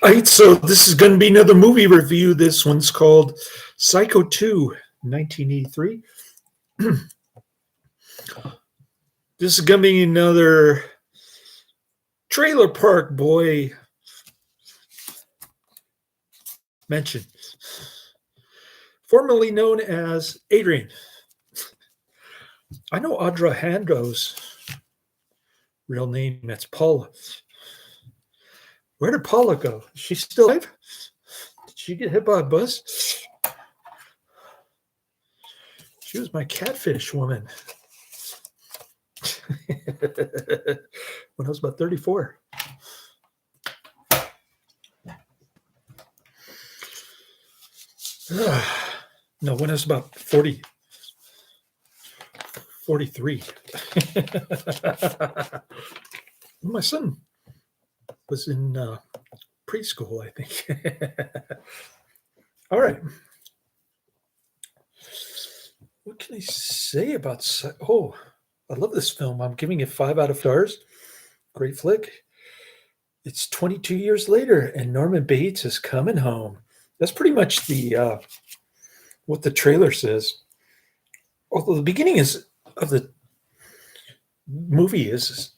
right, so this is going to be another movie review. This one's called Psycho 2, 1983. This is going to be another trailer park boy mention. Formerly known as Adrian. I know Audra Hando's real name. That's Paula. Where did Paula go? Is she still alive? Did she get hit by a bus? She was my catfish woman. When I was about 34. No, when I was about 43. My son was in preschool, I think. All right. What can I say about... Oh, I love this film. I'm giving it 5 out of 5 stars. Great flick. It's 22 years later, and Norman Bates is coming home. That's pretty much the what the trailer says. Although the beginning of the movie is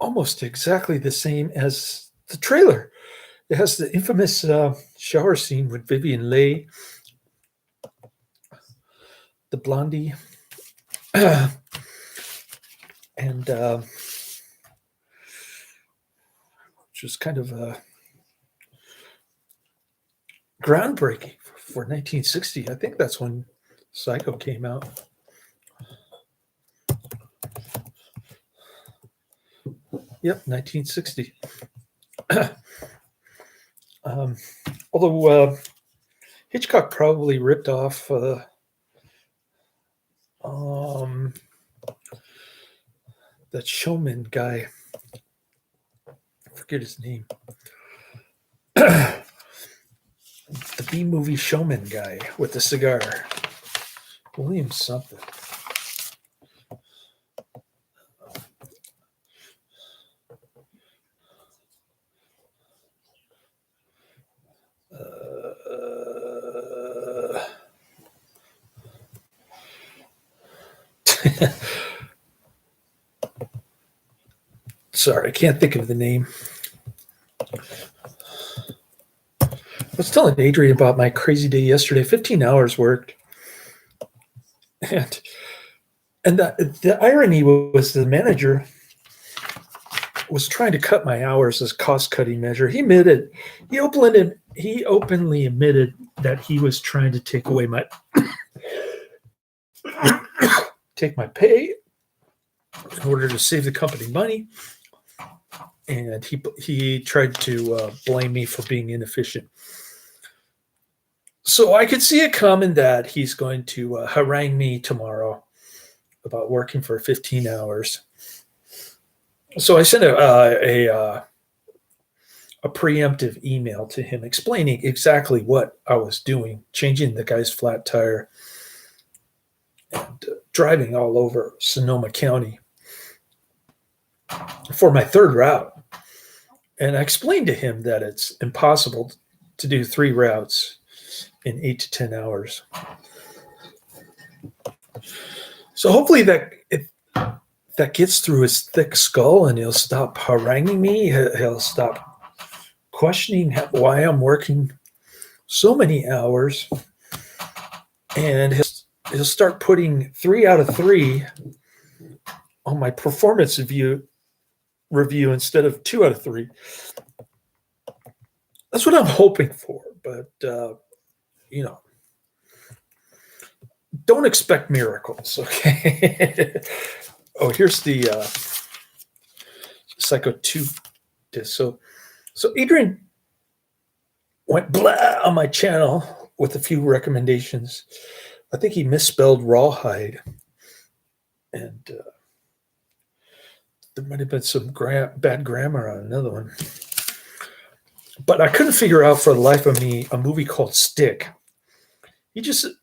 almost exactly the same as the trailer. It has the infamous shower scene with Vivian Leigh, the blondie, and just kind of groundbreaking for 1960. I think that's when Psycho came out. Yep, 1960. Although Hitchcock probably ripped off that showman guy. I forget his name. The B-movie showman guy with the cigar. William something. Sorry, I can't think of the name. I was telling Adrian about my crazy day yesterday. 15 hours worked. And the irony was the manager was trying to cut my hours as cost-cutting measure. He openly admitted that he was trying to take away my pay in order to save the company money. And he tried to blame me for being inefficient. So I could see it coming that he's going to harangue me tomorrow about working for 15 hours. So I sent a preemptive email to him explaining exactly what I was doing, changing the guy's flat tire and driving all over Sonoma County for my third route. And I explained to him that it's impossible to do 3 routes in 8 to 10 hours. So hopefully that gets through his thick skull and he'll stop haranguing me. He'll stop questioning why I'm working so many hours. And he'll start putting 3 out of 3 on my performance review instead of 2 out of 3. That's what I'm hoping for. But, don't expect miracles, okay? Oh, here's the Psycho 2 disc. So Adrian went blah on my channel with a few recommendations. I think he misspelled rawhide. And there might have been some bad grammar on another one. But I couldn't figure out for the life of me a movie called Stick. He doesn't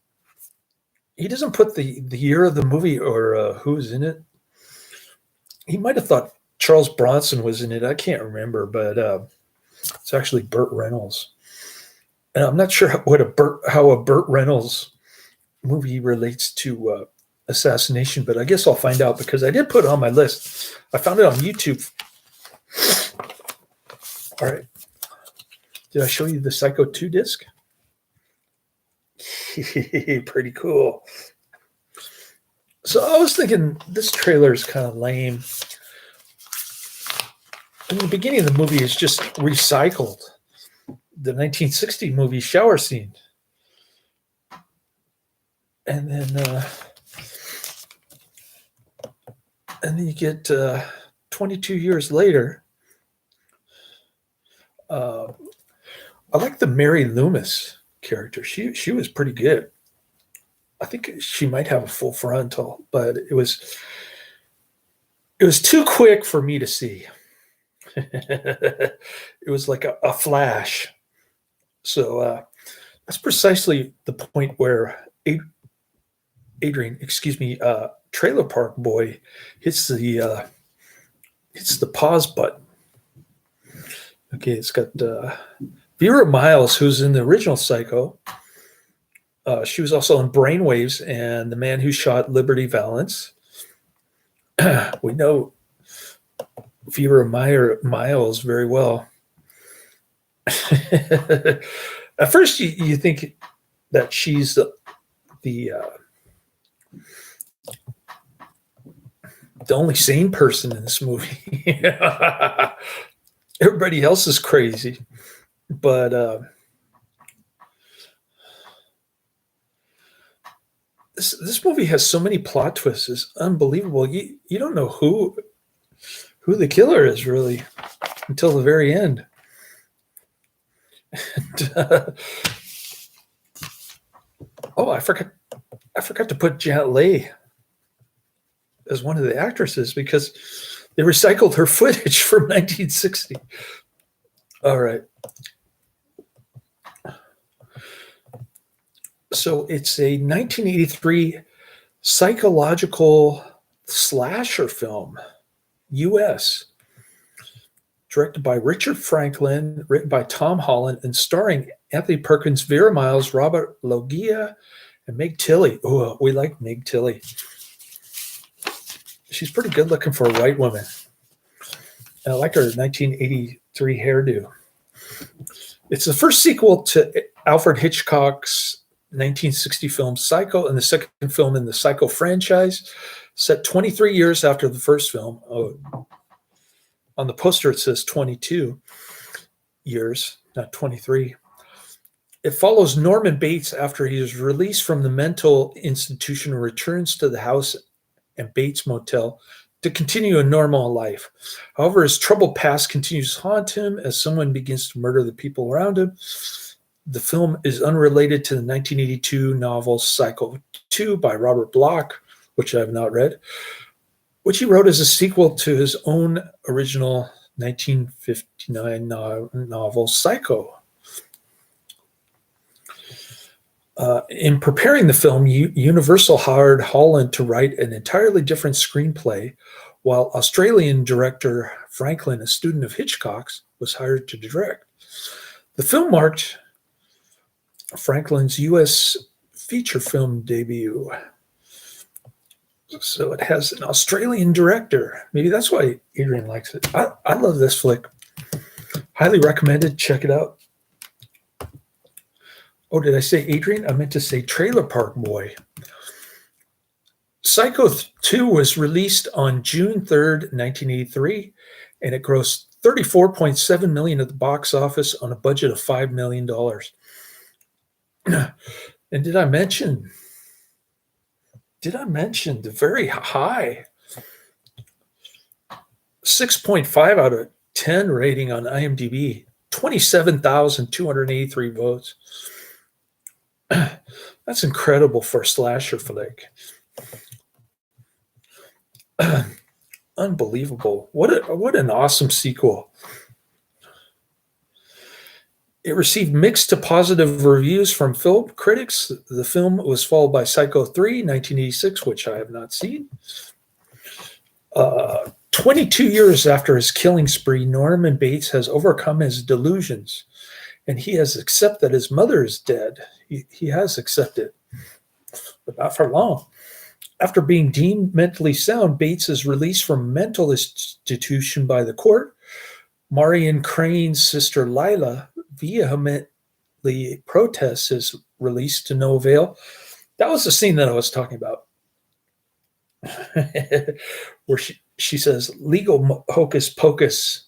put the year of the movie or who's in it. He might have thought Charles Bronson was in it. I can't remember, but It's actually Burt Reynolds. And I'm not sure how a Burt Reynolds movie relates to assassination, but I guess I'll find out because I did put it on my list. I found it on YouTube. All right. Did I show you the Psycho 2 disc? Pretty cool. So I was thinking this trailer is kind of lame. In the beginning of the movie, it's just recycled the 1960 movie shower scene. And then you get 22 years later. I like the Mary Loomis character. She was pretty good. I think she might have a full frontal, but it was too quick for me to see. It was like a flash. So that's precisely the point where Adrian, Trailer Park Boy hits the pause button. Okay, it's got Vera Miles, who's in the original Psycho. She was also in Brainwaves and The Man Who Shot Liberty Valance. We know Vera Miles very well. At first, you think that she's the only sane person in this movie. Everybody else is crazy, but this movie has so many plot twists. It's unbelievable. You don't know who the killer is really until the very end. And, I forgot to put Janet Leigh as one of the actresses because they recycled her footage from 1960. All right. So it's a 1983 psychological slasher film, U.S., directed by Richard Franklin, written by Tom Holland, and starring Anthony Perkins, Vera Miles, Robert Loggia, and Meg Tilly. Oh, we like Meg Tilly. She's pretty good looking for a white woman. And I like her 1983 hairdo. It's the first sequel to Alfred Hitchcock's 1960 film Psycho and the second film in the Psycho franchise, set 23 years after the first film. Oh, on the poster, it says 22 years, not 23. It follows Norman Bates after he is released from the mental institution and returns to the house and Bates Motel to continue a normal life. However, his troubled past continues to haunt him as someone begins to murder the people around him. The film is unrelated to the 1982 novel Psycho 2 by Robert Bloch, which I have not read, which he wrote as a sequel to his own original 1959 novel Psycho. In preparing the film, Universal hired Holland to write an entirely different screenplay, while Australian director Franklin, a student of Hitchcock's, was hired to direct. The film marked Franklin's U.S. feature film debut. So it has an Australian director. Maybe that's why Adrian likes it. I love this flick. Highly recommended. Check it out. Oh, did I say Adrian? I meant to say Trailer Park Boy. Psycho 2 was released on June 3rd, 1983, and it grossed $34.7 million at the box office on a budget of $5 million. And did I mention the very high 6.5 out of 10 rating on IMDb, 27,283 votes. That's incredible for a slasher flick. Unbelievable. What an awesome sequel. It received mixed to positive reviews from film critics. The film was followed by Psycho 3, 1986, which I have not seen. 22 years after his killing spree, Norman Bates has overcome his delusions, and he has accepted that his mother is dead. He has accepted, but not for long. After being deemed mentally sound, Bates is released from a mental institution by the court. Marion Crane's sister Lila vehemently protests his release to no avail. That was the scene that I was talking about, where she says, legal hocus pocus,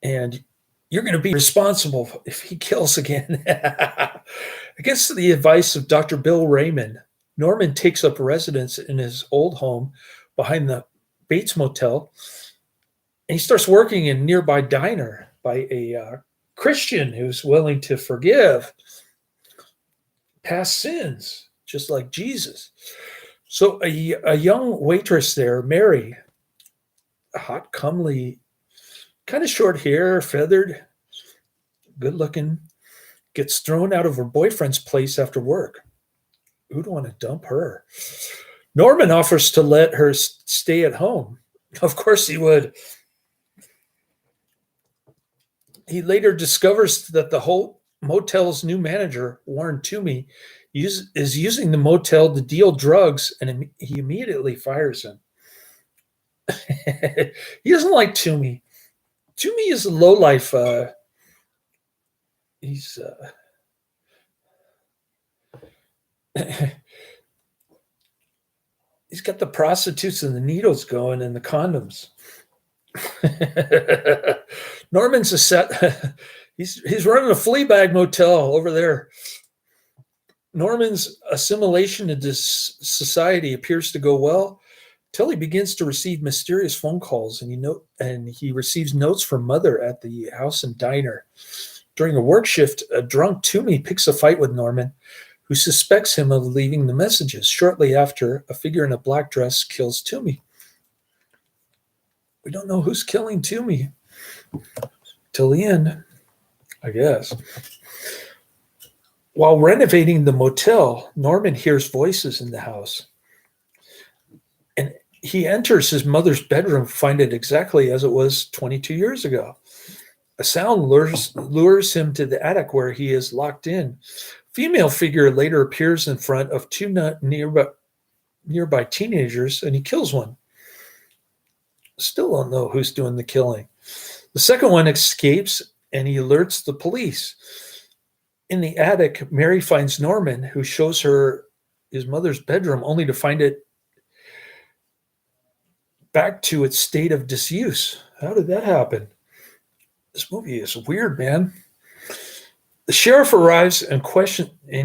and you're going to be responsible if he kills again. Against the advice of Dr. Bill Raymond, Norman takes up residence in his old home behind the Bates Motel, and he starts working in a nearby diner by a Christian who's willing to forgive past sins, just like Jesus. So a young waitress there, Mary, hot, comely, kind of short hair, feathered, good looking, gets thrown out of her boyfriend's place after work. Who'd want to dump her? Norman offers to let her stay at home. Of course he would. He later discovers that the whole motel's new manager, Warren Toomey, is using the motel to deal drugs, and he immediately fires him. He doesn't like Toomey. Toomey is a lowlife. He's he's got the prostitutes and the needles going and the condoms. Norman's a set. He's running a flea bag motel over there. Norman's assimilation into society appears to go well till he begins to receive mysterious phone calls, and he receives notes from Mother at the house and diner. During a work shift, a drunk Toomey picks a fight with Norman, who suspects him of leaving the messages. Shortly after, a figure in a black dress kills Toomey. We don't know who's killing Toomey till the end, I guess. While renovating the motel, Norman hears voices in the house. And he enters his mother's bedroom, find it exactly as it was 22 years ago. A sound lures him to the attic where he is locked in. Female figure later appears in front of two nearby teenagers, and he kills one. Still don't know who's doing the killing. The second one escapes, and he alerts the police. In the attic, Mary finds Norman, who shows her his mother's bedroom, only to find it back to its state of disuse. How did that happen? This movie is weird, man. The sheriff arrives and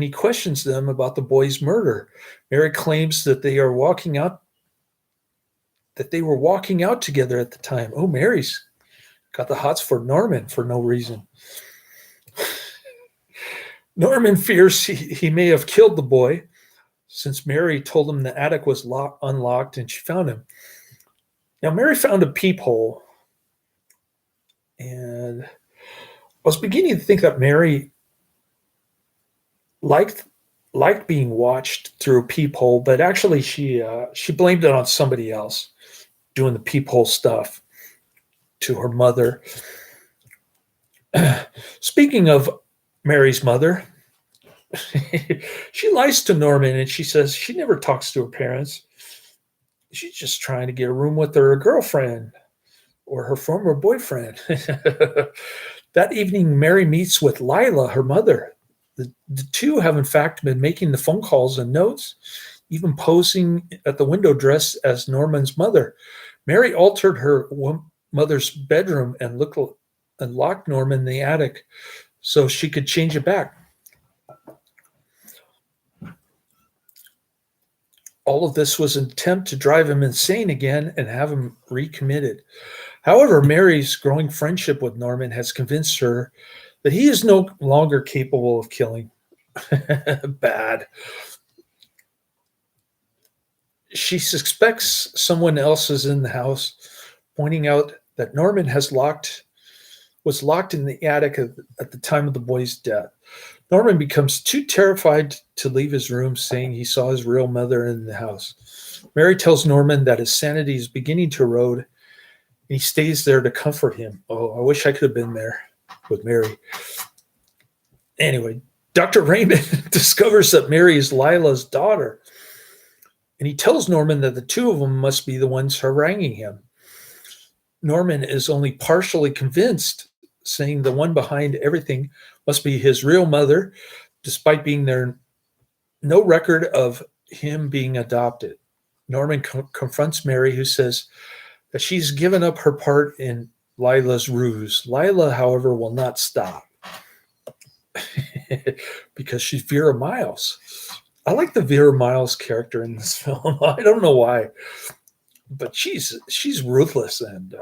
he questions them about the boy's murder. Mary claims that they were walking out together at the time. Oh, Mary's got the hots for Norman for no reason. Norman fears he may have killed the boy, since Mary told him the attic was unlocked and she found him. Now, Mary found a peephole, and I was beginning to think that Mary liked being watched through a peephole, but actually she blamed it on somebody else doing the peephole stuff to her mother. Speaking of Mary's mother, she lies to Norman, and she says she never talks to her parents. She's just trying to get a room with her girlfriend or her former boyfriend. That evening, Mary meets with Lila, her mother. The two have, in fact, been making the phone calls and notes, even posing at the window dressed as Norman's mother. Mary altered her mother's bedroom and locked Norman in the attic so she could change it back. All of this was an attempt to drive him insane again and have him recommitted. However, Mary's growing friendship with Norman has convinced her that he is no longer capable of killing. Bad. She suspects someone else is in the house, pointing out that Norman was locked in the attic at the time of the boy's death. Norman becomes too terrified to leave his room, saying he saw his real mother in the house. Mary tells Norman that his sanity is beginning to erode, and he stays there to comfort him. Oh, I wish I could have been there with Mary. Anyway, Dr. Raymond discovers that Mary is Lila's daughter, and he tells Norman that the two of them must be the ones haranguing him. Norman is only partially convinced, saying the one behind everything must be his real mother, despite being there no record of him being adopted. Norman confronts Mary, who says that she's given up her part in Lila's ruse. Lila, however, will not stop because she's Vera Miles. I like the Vera Miles character in this film. I don't know why, but she's ruthless and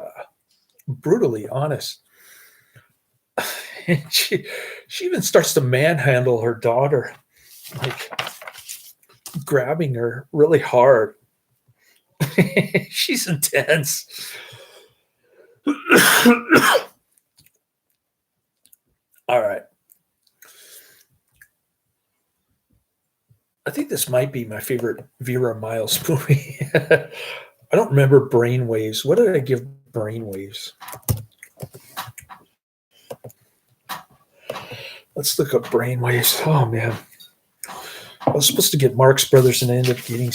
brutally honest. And she even starts to manhandle her daughter, like grabbing her really hard. She's intense. All right. I think this might be my favorite Vera Miles movie. I don't remember Brainwaves. What did I give Brainwaves? Let's look up Brainwaves. Oh, man. I was supposed to get Marx Brothers and I ended up getting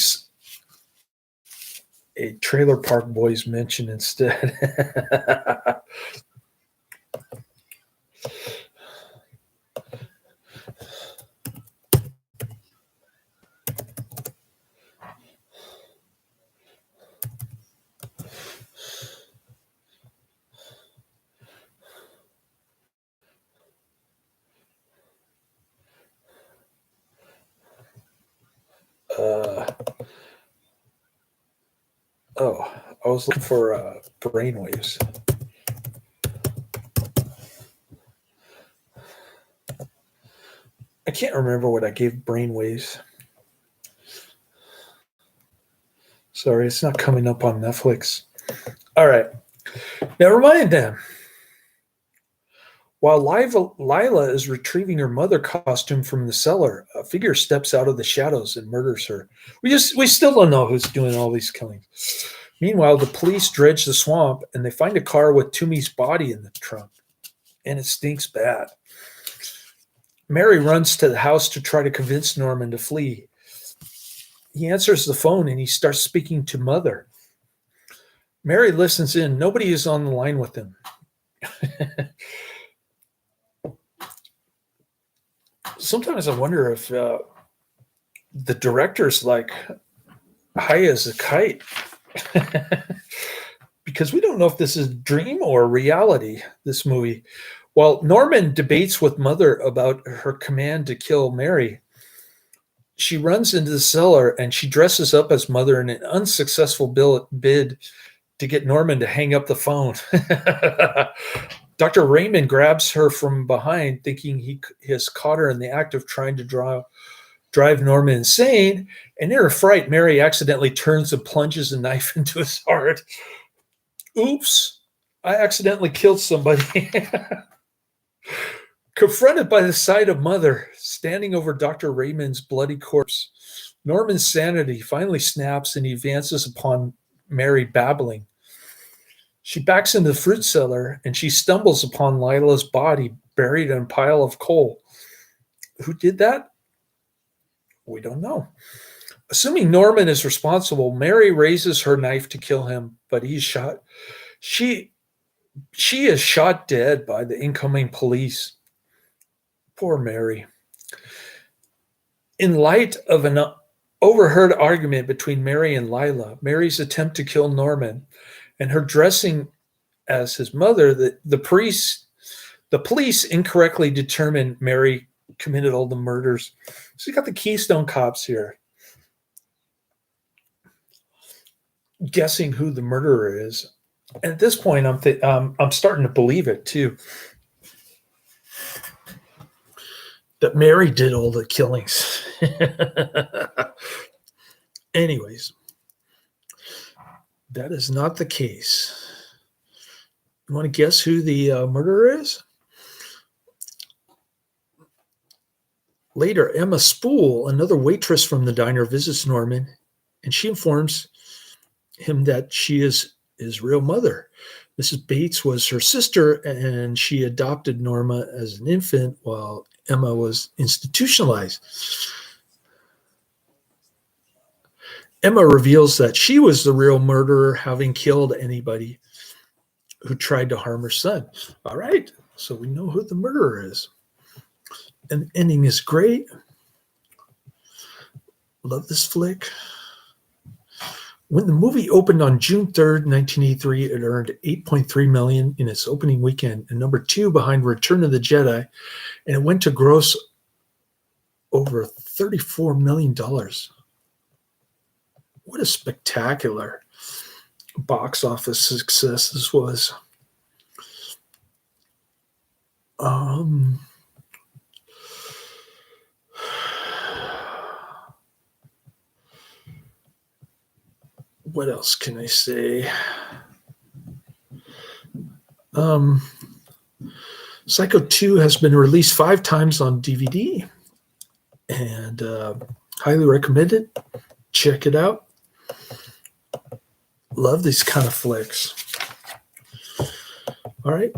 a Trailer Park Boys mention instead. I was looking for Brainwaves. I can't remember what I gave Brainwaves. Sorry, it's not coming up on Netflix. All right. Never mind then. While Lila is retrieving her mother costume from the cellar, a figure steps out of the shadows and murders her. We still don't know who's doing all these killings. Meanwhile, the police dredge the swamp and they find a car with Toomey's body in the trunk, and it stinks bad. Mary runs to the house to try to convince Norman to flee. He answers the phone and he starts speaking to Mother. Mary listens in. Nobody is on the line with him. Sometimes I wonder if the director's like high as a kite. Because we don't know if this is a dream or reality, this movie. While Norman debates with Mother about her command to kill Mary, she runs into the cellar and she dresses up as Mother in an unsuccessful bid to get Norman to hang up the phone. Dr. Raymond grabs her from behind, thinking he has caught her in the act of trying to drive Norman insane. And in her fright, Mary accidentally turns and plunges a knife into his heart. Oops, I accidentally killed somebody. Confronted by the sight of Mother standing over Dr. Raymond's bloody corpse, Norman's sanity finally snaps and he advances upon Mary, babbling. She backs into the fruit cellar and she stumbles upon Lila's body buried in a pile of coal. Who did that? We don't know. Assuming Norman is responsible, Mary raises her knife to kill him, but he's shot. She is shot dead by the incoming police. Poor Mary. In light of an overheard argument between Mary and Lila, Mary's attempt to kill Norman, and her dressing as his mother, the police incorrectly determined Mary committed all the murders. So you got the Keystone Cops here guessing who the murderer is. And at this point, I'm starting to believe it too. That Mary did all the killings. Anyways, that is not the case. You want to guess who the murderer is? Later, Emma Spool, another waitress from the diner, visits Norman, and she informs him that she is his real mother. Mrs. Bates was her sister, and she adopted Norma as an infant while Emma was institutionalized. Emma reveals that she was the real murderer, having killed anybody who tried to harm her son. All right, so we know who the murderer is. And the ending is great. Love this flick. When the movie opened on June 3rd, 1983, it earned $8.3 million in its opening weekend, and number 2 behind Return of the Jedi, and it went to gross over $34 million. What a spectacular box office success this was. What else can I say? Psycho 2 has been released 5 times on DVD, and highly recommend it. Check it out. Love these kind of flicks. All right.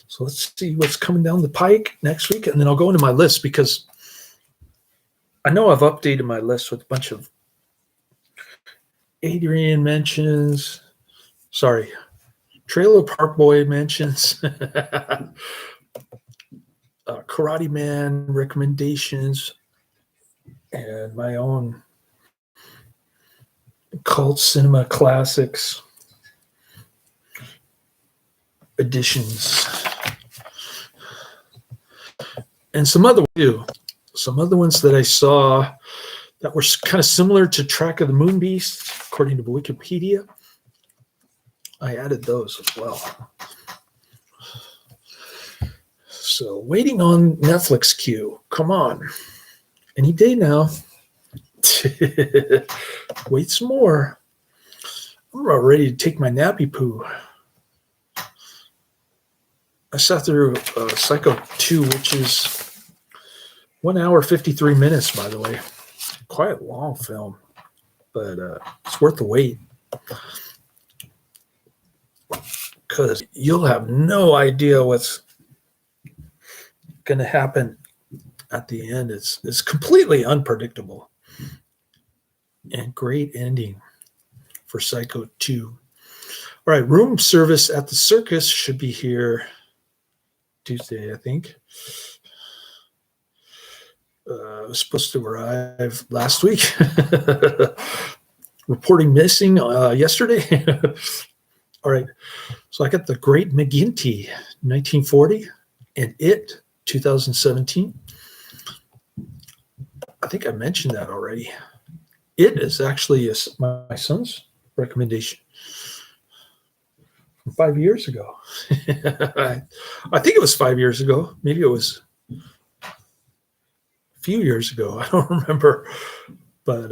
So let's see what's coming down the pike next week, and then I'll go into my list because I know I've updated my list with a bunch of Adrian mentions. Sorry, Trailer Park Boy mentions. Karate Man recommendations, and my own cult cinema classics editions, and some other ones that I saw that were kind of similar to Track of the Moon Beast, according to Wikipedia. I added those as well. So waiting on Netflix queue. Come on. Any day now. Wait some more. I'm about ready to take my nappy poo. I sat through Psycho 2, which is 1 hour, 53 minutes, by the way. Quite a long film, but it's worth the wait. Because you'll have no idea what's going to happen at the end. It's completely unpredictable. And great ending for Psycho 2. All right, room service at the circus should be here Tuesday, I think. I was supposed to arrive last week. Reporting missing yesterday. All right, so I got The Great McGinty, 1940, and It, 2017. I think I mentioned that already. It is actually my son's recommendation from 5 years ago. I think it was 5 years ago. Maybe it was a few years ago. I don't remember. But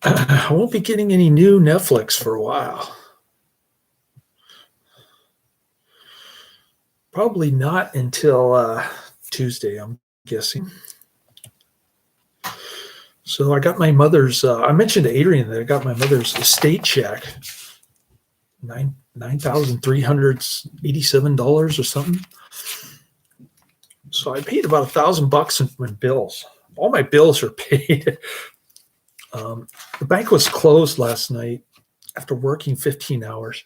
I won't be getting any new Netflix for a while. Probably not until Tuesday, I'm guessing. So I got my mother's, I mentioned to Adrian that I got my mother's estate check, $9,387 or something. So I paid about $1,000 in bills. All my bills are paid. The bank was closed last night after working 15 hours.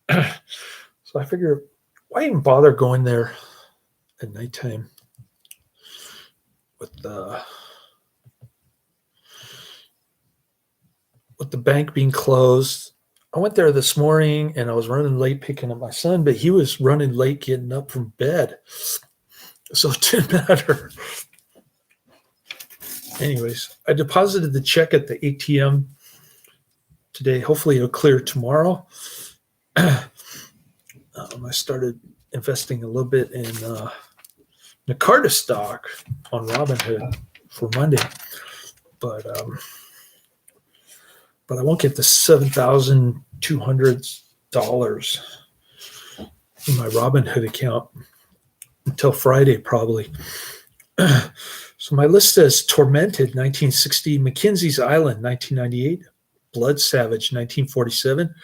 So I figured, why even bother going there at nighttime with the bank being closed? I went there this morning and I was running late picking up my son, but he was running late getting up from bed. So it didn't matter. Anyways, I deposited the check at the ATM today. Hopefully it'll clear tomorrow. I started investing a little bit in Nakarta stock on Robinhood for Monday. But I won't get the 7,200 in my Robinhood account until Friday, probably. So my list says Tormented, 1960, Mackenzie's Island, 1998, Blood Savage, 1947,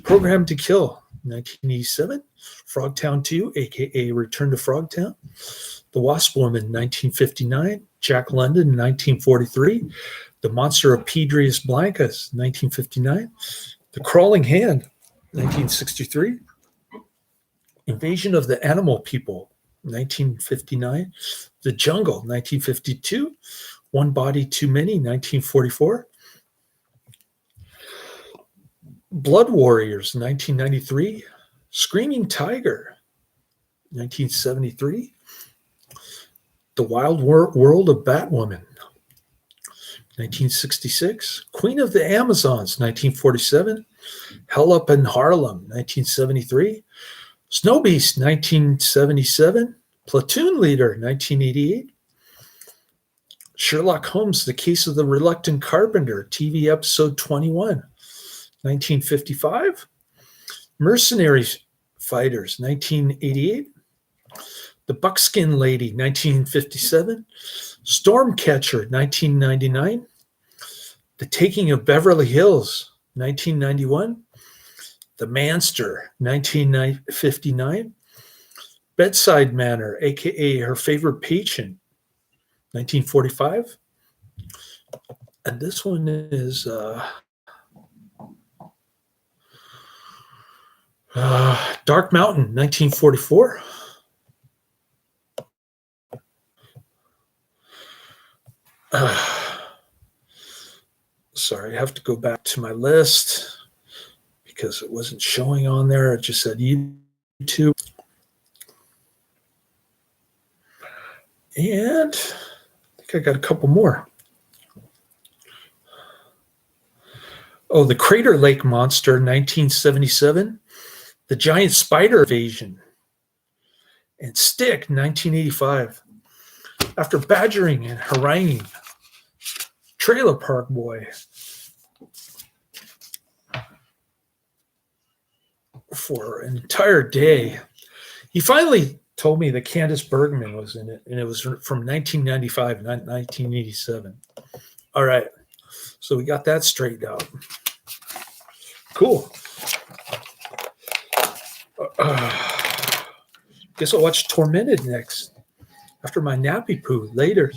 Program to Kill, 1987, Frogtown 2, a.k.a. Return to Frogtown, The Wasp Woman, 1959, Jack London, 1943, The Monster of Piedras Blancas, 1959, The Crawling Hand, 1963, Invasion of the Animal People, 1959, The Jungle, 1952, One Body Too Many, 1944, Blood Warriors, 1993, Screaming Tiger, 1973, The Wild World of Batwoman, 1966, Queen of the Amazons, 1947, Hell Up in Harlem, 1973, Snow Beast, 1977, Platoon Leader, 1988, Sherlock Holmes, The Case of the Reluctant Carpenter, TV episode 21, 1955, Mercenary Fighters, 1988, The Buckskin Lady, 1957, Stormcatcher, 1999, The Taking of Beverly Hills, 1991, The Manster, 1959, Bedside Manner, a.k.a. Her Favorite Patient, 1945. And this one is Dark Mountain, 1944. Sorry, I have to go back to my list because it wasn't showing on there. It just said YouTube. And I think I got a couple more. Oh, The Crater Lake Monster, 1977. The Giant Spider Invasion. And Stick, 1985. After badgering and haranguing Trailer Park Boy for an entire day, he finally told me that Candace Bergman was in it, and it was from 1995, not 1987. All right, so we got that straightened out. Cool. Guess I'll watch Tormented next after my nappy poo later.